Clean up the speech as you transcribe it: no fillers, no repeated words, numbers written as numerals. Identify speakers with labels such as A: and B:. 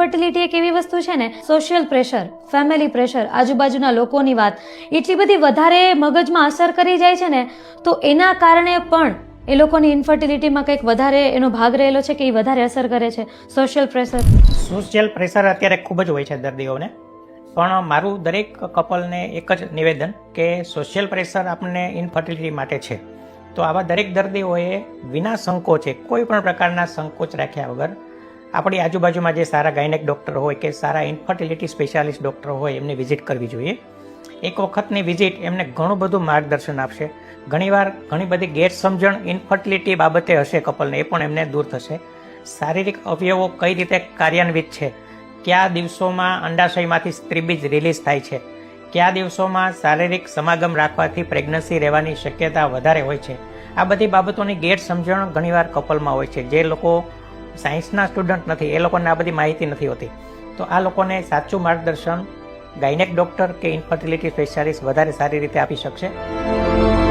A: Infertility એક એવી વસ્તુ છે ને, સોશિયલ પ્રેશર, ફેમિલી પ્રેશર, આજુબાજુના લોકોની વાત એટલી બધી વધારે મગજમાં અસર કરી જાય છે ને, તો એના કારણે પણ એ લોકોની ઇન્ફર્ટિલિટીમાં કંઈક વધારે એનો ભાગ રહેલો છે કે એ વધારે અસર કરે છે. સોશિયલ પ્રેશર
B: અત્યારે ખૂબ જ હોય છે દર્દીઓને, પણ મારું દરેક કપલને એક જ નિવેદન કે સોશિયલ પ્રેશર આપણને ઇન્ફર્ટિલિટી માટે છે. તો આવા દરેક દર્દીઓએ વિના સંકોચે, કોઈ પણ પ્રકારના સંકોચ રાખ્યા વગર આપણી આજુબાજુમાં જે સારા ગાયનેક ડૉક્ટર હોય કે સારા ઇન્ફર્ટિલિટી સ્પેશિયાલિસ્ટ ડૉક્ટર હોય એમની વિઝિટ કરવી જોઈએ. એક વખતની વિઝિટ એમને ઘણું બધું માર્ગદર્શન આપશે. ઘણીવાર ઘણી બધી ગેરસમજણ ઇન્ફર્ટિલિટી બાબતે હશે કપલને, એ પણ એમને દૂર થશે. શારીરિક અવયવો કઈ રીતે કાર્યાન્વિત છે, કયા દિવસોમાં અંડાશયમાંથી સ્ત્રીબીજ રિલીઝ થાય છે, કયા દિવસોમાં શારીરિક સમાગમ રાખવાથી પ્રેગ્નન્સી રહેવાની શક્યતા વધારે હોય છે, આ બધી બાબતોની ગેરસમજણ ઘણીવાર કપલમાં હોય છે. જે લોકો સાયન્સના સ્ટુડન્ટ નથી એ લોકોને આ બધી માહિતી નથી હોતી. તો આ લોકોને સાચું માર્ગદર્શન ગાયનેક ડૉક્ટર કે ઇન્ફર્ટિલિટી સ્પેશિયાલિસ્ટ વધારે સારી રીતે આપી શકશે.